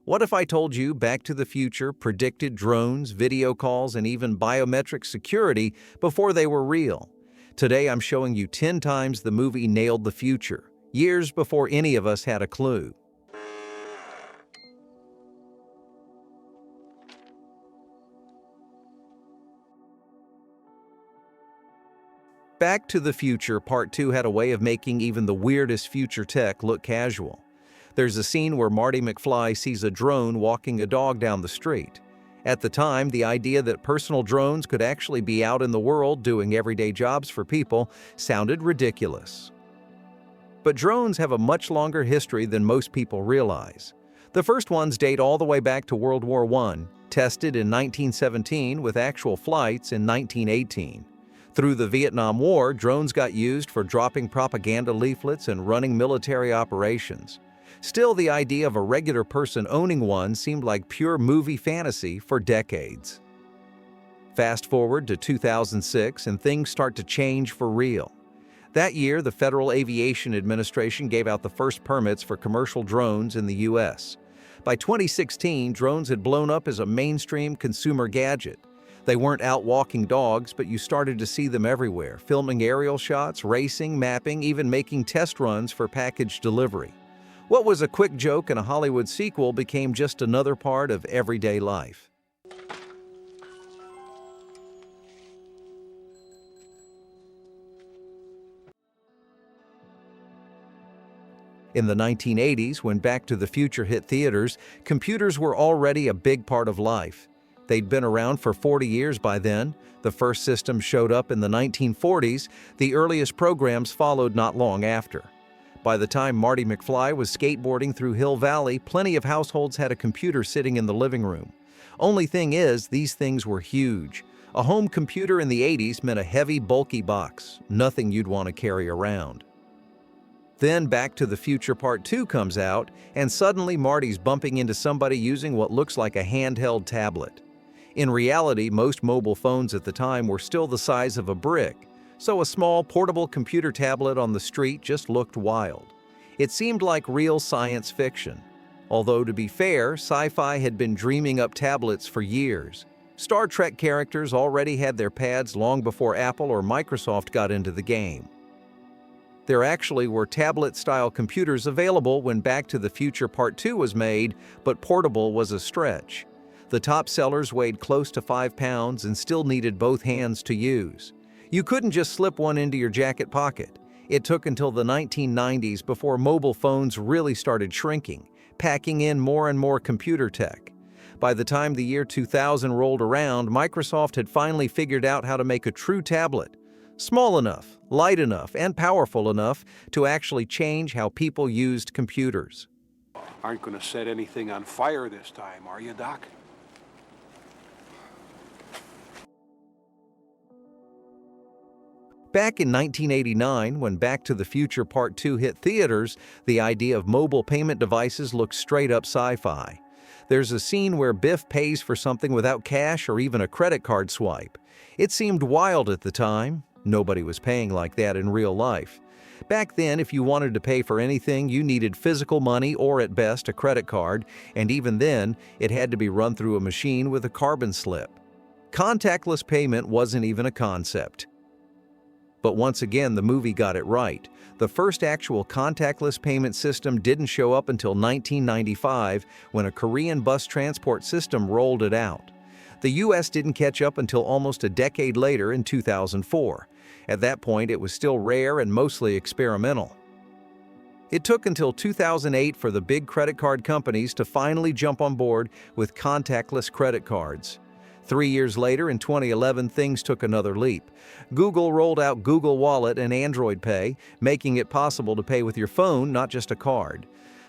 What if I told you Back to the Future predicted drones, video calls, and even biometric security before they were real? Today I'm showing you 10 times the movie nailed the future, years before any of us had a clue. Back to the Future Part 2 had a way of making even the weirdest future tech look casual. There's a scene where Marty McFly sees a drone walking a dog down the street. At the time, the idea that personal drones could actually be out in the world doing everyday jobs for people sounded ridiculous. But drones have a much longer history than most people realize. The first ones date all the way back to World War I, tested in 1917 with actual flights in 1918. Through the Vietnam War, drones got used for dropping propaganda leaflets and running military operations. Still, the idea of a regular person owning one seemed like pure movie fantasy for decades. Fast forward to 2006 and things start to change for real. That year, the Federal Aviation Administration gave out the first permits for commercial drones in the U.S. By 2016, drones had blown up as a mainstream consumer gadget. They weren't out walking dogs, but you started to see them everywhere, filming aerial shots, racing, mapping, even making test runs for package delivery. What was a quick joke in a Hollywood sequel became just another part of everyday life. In the 1980s, when Back to the Future hit theaters, computers were already a big part of life. They'd been around for 40 years by then. The first system showed up in the 1940s. The earliest programs followed not long after. By the time Marty McFly was skateboarding through Hill Valley, plenty of households had a computer sitting in the living room. Only thing is, these things were huge. A home computer in the 80s meant a heavy, bulky box, nothing you'd want to carry around. Then Back to the Future Part 2 comes out, and suddenly Marty's bumping into somebody using what looks like a handheld tablet. In reality, most mobile phones at the time were still the size of a brick, so a small portable computer tablet on the street just looked wild. It seemed like real science fiction. Although, to be fair, sci-fi had been dreaming up tablets for years. Star Trek characters already had their pads long before Apple or Microsoft got into the game. There actually were tablet-style computers available when Back to the Future Part 2 was made, but portable was a stretch. The top sellers weighed close to 5 pounds and still needed both hands to use. You couldn't just slip one into your jacket pocket. It took until the 1990s before mobile phones really started shrinking, packing in more and more computer tech. By the time the year 2000 rolled around, Microsoft had finally figured out how to make a true tablet. Small enough, light enough, and powerful enough to actually change how people used computers. Aren't going to set anything on fire this time, are you, Doc? Back in 1989, when Back to the Future Part 2 hit theaters, the idea of mobile payment devices looked straight up sci-fi. There's a scene where Biff pays for something without cash or even a credit card swipe. It seemed wild at the time. Nobody was paying like that in real life. Back then, if you wanted to pay for anything, you needed physical money or at best a credit card, and even then, it had to be run through a machine with a carbon slip. Contactless payment wasn't even a concept. But once again, the movie got it right. The first actual contactless payment system didn't show up until 1995 when a Korean bus transport system rolled it out. The US didn't catch up until almost a decade later in 2004. At that point, it was still rare and mostly experimental. It took until 2008 for the big credit card companies to finally jump on board with contactless credit cards. 3 years later, in 2011, things took another leap. Google rolled out Google Wallet and Android Pay, making it possible to pay with your phone, not just a card.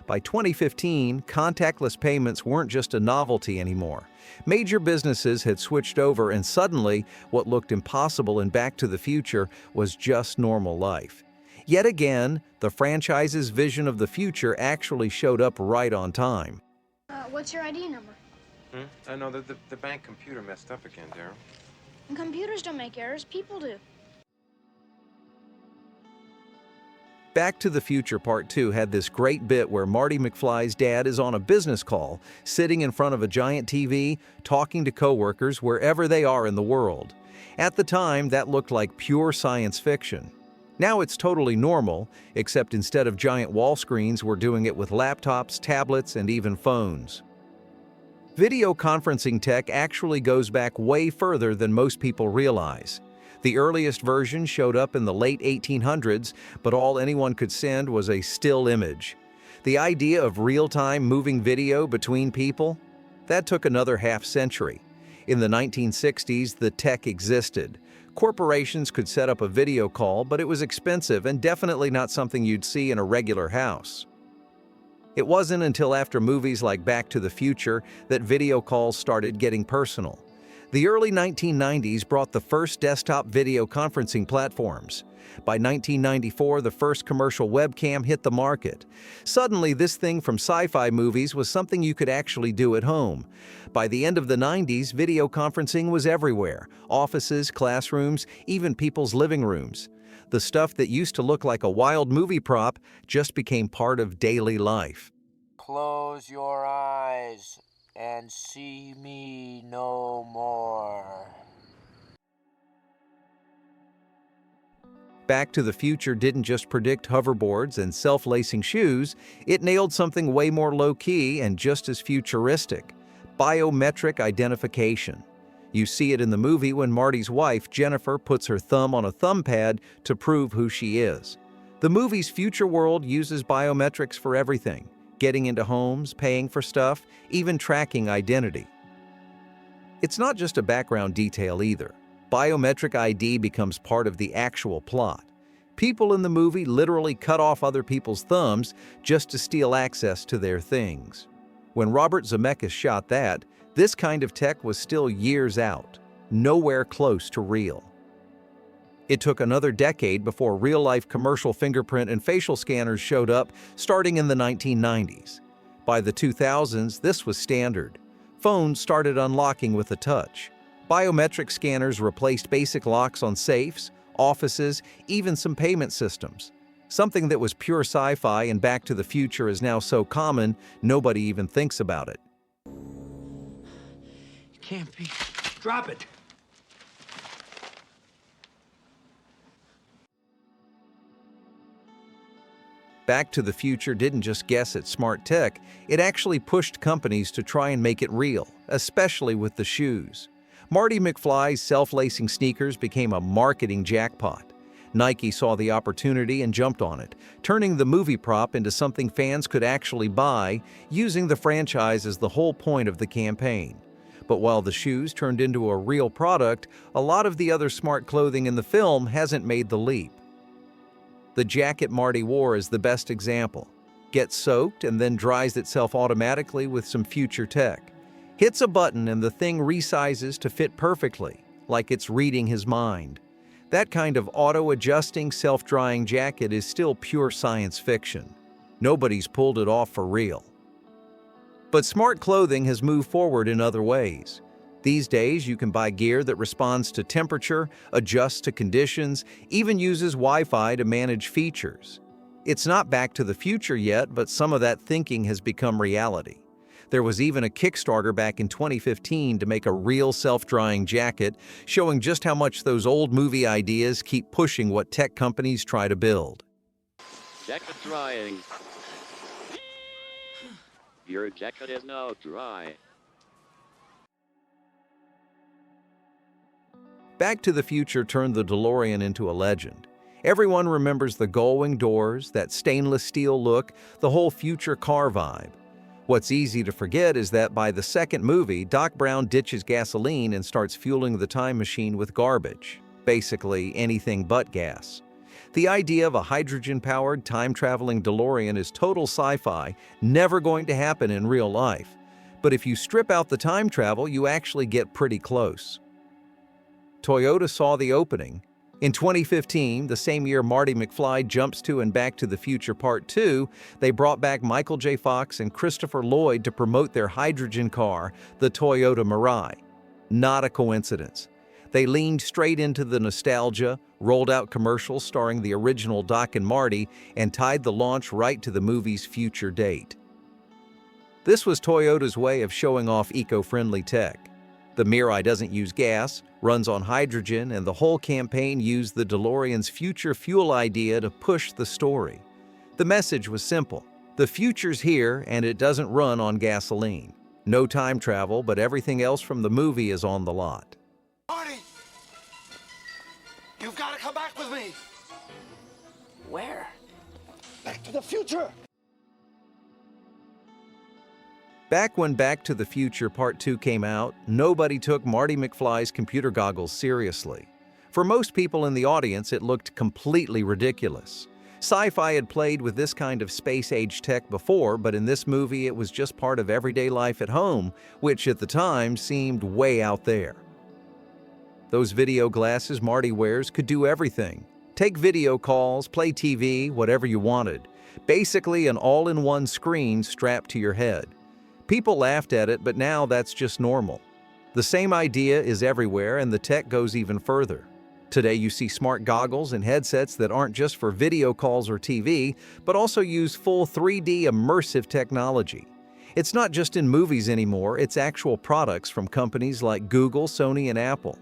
By 2015, contactless payments weren't just a novelty anymore. Major businesses had switched over, and suddenly, what looked impossible in Back to the Future was just normal life. Yet again, the franchise's vision of the future actually showed up right on time. What's your ID number? I know that the bank computer messed up again, Daryl. And computers don't make errors, people do. Back to the Future Part 2 had this great bit where Marty McFly's dad is on a business call, sitting in front of a giant TV, talking to coworkers wherever they are in the world. At the time, that looked like pure science fiction. Now it's totally normal, except instead of giant wall screens, we're doing it with laptops, tablets, and even phones. Video conferencing tech actually goes back way further than most people realize. The earliest version showed up in the late 1800s, but all anyone could send was a still image. The idea of real-time moving video between people? That took another half-century. In the 1960s, the tech existed. Corporations could set up a video call, but it was expensive and definitely not something you'd see in a regular house. It wasn't until after movies like Back to the Future that video calls started getting personal. The early 1990s brought the first desktop video conferencing platforms. By 1994, the first commercial webcam hit the market. Suddenly, this thing from sci-fi movies was something you could actually do at home. By the end of the 90s, video conferencing was everywhere: offices, classrooms, even people's living rooms. The stuff that used to look like a wild movie prop just became part of daily life. Close your eyes and see me no more. Back to the Future didn't just predict hoverboards and self-lacing shoes, it nailed something way more low-key and just as futuristic: biometric identification. You see it in the movie when Marty's wife, Jennifer, puts her thumb on a thumb pad to prove who she is. The movie's future world uses biometrics for everything: getting into homes, paying for stuff, even tracking identity. It's not just a background detail either. Biometric ID becomes part of the actual plot. People in the movie literally cut off other people's thumbs just to steal access to their things. When Robert Zemeckis shot that, this kind of tech was still years out, nowhere close to real. It took another decade before real-life commercial fingerprint and facial scanners showed up, starting in the 1990s. By the 2000s, this was standard. Phones started unlocking with a touch. Biometric scanners replaced basic locks on safes, offices, even some payment systems. Something that was pure sci-fi and Back to the Future is now so common, nobody even thinks about it. It can't be. Drop it. Back to the Future didn't just guess at smart tech, it actually pushed companies to try and make it real, especially with the shoes. Marty McFly's self-lacing sneakers became a marketing jackpot. Nike saw the opportunity and jumped on it, turning the movie prop into something fans could actually buy, using the franchise as the whole point of the campaign. But while the shoes turned into a real product, a lot of the other smart clothing in the film hasn't made the leap. The jacket Marty wore is the best example. Gets soaked and then dries itself automatically with some future tech. Hits a button and the thing resizes to fit perfectly, like it's reading his mind. That kind of auto-adjusting, self-drying jacket is still pure science fiction. Nobody's pulled it off for real. But smart clothing has moved forward in other ways. These days, you can buy gear that responds to temperature, adjusts to conditions, even uses Wi-Fi to manage features. It's not Back to the Future yet, but some of that thinking has become reality. There was even a Kickstarter back in 2015 to make a real self-drying jacket, showing just how much those old movie ideas keep pushing what tech companies try to build. Jacket drying. Your jacket is now dry. Back to the Future turned the DeLorean into a legend. Everyone remembers the gull-wing doors, that stainless steel look, the whole future car vibe. What's easy to forget is that by the second movie, Doc Brown ditches gasoline and starts fueling the time machine with garbage, basically anything but gas. The idea of a hydrogen-powered, time-traveling DeLorean is total sci-fi, never going to happen in real life. But if you strip out the time travel, you actually get pretty close. Toyota saw the opening. In 2015, the same year Marty McFly jumps to and Back to the Future Part 2, they brought back Michael J. Fox and Christopher Lloyd to promote their hydrogen car, the Toyota Mirai. Not a coincidence. They leaned straight into the nostalgia, rolled out commercials starring the original Doc and Marty, and tied the launch right to the movie's future date. This was Toyota's way of showing off eco-friendly tech. The Mirai doesn't use gas, runs on hydrogen, and the whole campaign used the DeLorean's future fuel idea to push the story. The message was simple. The future's here, and it doesn't run on gasoline. No time travel, but everything else from the movie is on the lot. Marty! You've got to come back with me! Where? Back to the future! Back when Back to the Future Part 2 came out, nobody took Marty McFly's computer goggles seriously. For most people in the audience, it looked completely ridiculous. Sci-fi had played with this kind of space-age tech before, but in this movie it was just part of everyday life at home, which at the time seemed way out there. Those video glasses Marty wears could do everything. Take video calls, play TV, whatever you wanted. Basically an all-in-one screen strapped to your head. People laughed at it, but now that's just normal. The same idea is everywhere, and the tech goes even further. Today you see smart goggles and headsets that aren't just for video calls or TV, but also use full 3D immersive technology. It's not just in movies anymore, it's actual products from companies like Google, Sony, and Apple.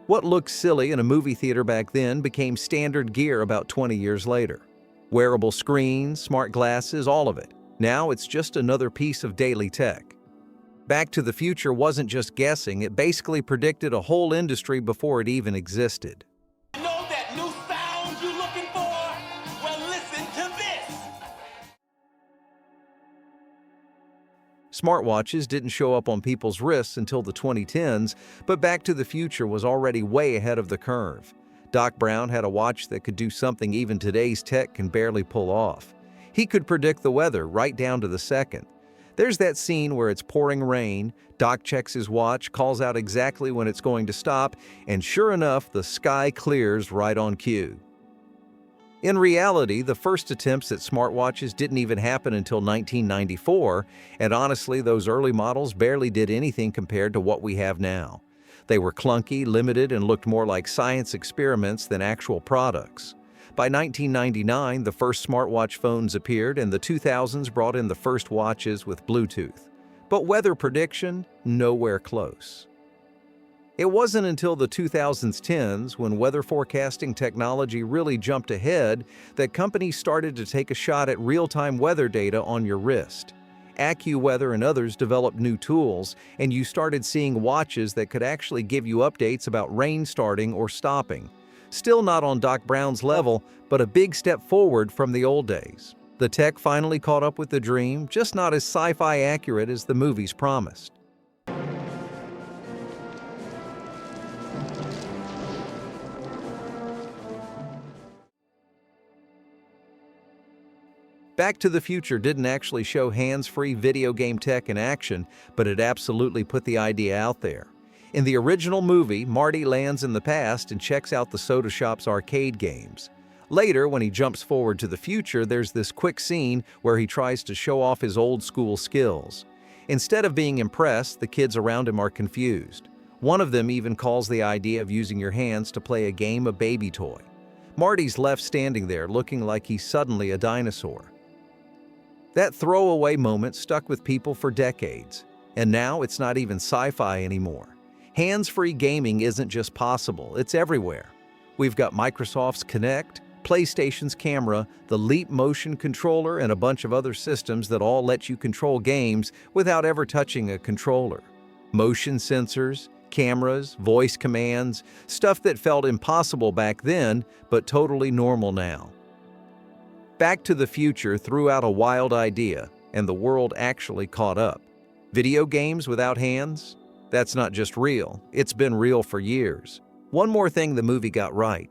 What looked silly in a movie theater back then became standard gear about 20 years later. Wearable screens, smart glasses, all of it. Now it's just another piece of daily tech. Back to the Future wasn't just guessing, it basically predicted a whole industry before it even existed. Know that new sound you're looking for? Well, listen to this! Smartwatches didn't show up on people's wrists until the 2010s, but Back to the Future was already way ahead of the curve. Doc Brown had a watch that could do something even today's tech can barely pull off. He could predict the weather right down to the second. There's that scene where it's pouring rain, Doc checks his watch, calls out exactly when it's going to stop, and sure enough, the sky clears right on cue. In reality, the first attempts at smartwatches didn't even happen until 1994, and honestly, those early models barely did anything compared to what we have now. They were clunky, limited, and looked more like science experiments than actual products. By 1999, the first smartwatch phones appeared, and the 2000s brought in the first watches with Bluetooth. But weather prediction, nowhere close. It wasn't until the 2010s, when weather forecasting technology really jumped ahead, that companies started to take a shot at real-time weather data on your wrist. AccuWeather and others developed new tools, and you started seeing watches that could actually give you updates about rain starting or stopping. Still not on Doc Brown's level, but a big step forward from the old days. The tech finally caught up with the dream, just not as sci-fi accurate as the movies promised. Back to the Future didn't actually show hands-free video game tech in action, but it absolutely put the idea out there. In the original movie, Marty lands in the past and checks out the soda shop's arcade games. Later, when he jumps forward to the future, there's this quick scene where he tries to show off his old-school skills. Instead of being impressed, the kids around him are confused. One of them even calls the idea of using your hands to play a game of baby toy. Marty's left standing there looking like he's suddenly a dinosaur. That throwaway moment stuck with people for decades, and now it's not even sci-fi anymore. Hands-free gaming isn't just possible, it's everywhere. We've got Microsoft's Kinect, PlayStation's camera, the Leap motion controller, and a bunch of other systems that all let you control games without ever touching a controller. Motion sensors, cameras, voice commands, stuff that felt impossible back then, but totally normal now. Back to the Future threw out a wild idea, and the world actually caught up. Video games without hands? That's not just real, it's been real for years. One more thing the movie got right.